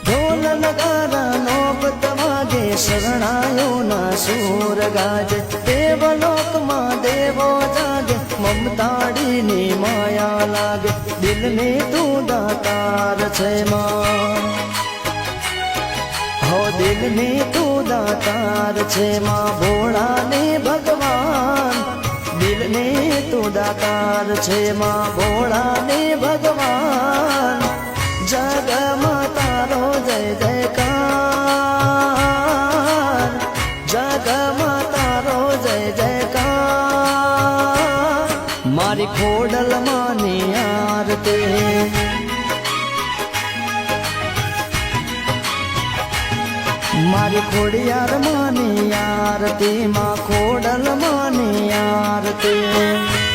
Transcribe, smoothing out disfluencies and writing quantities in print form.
ઢોલ નગારાનો પદ વાગે શરણાયોના સૂર ગાજે દેવલોકમાં દેવો જાગે મમતાડીની માયા લાગે દિલને તું દાતાર છે માં હો દિલને તું દાતાર છે માં ભોળાને ભગવાન દિલને તું દાતાર છે માં ભોળાને ભગવાન જગમાં તારો જય જયકાર જગમાં તારો જય જયકાર મારી ખોડલ માની આરતી મારી ખોડિયાર માની આરતી માં ખોડલ માની આરતી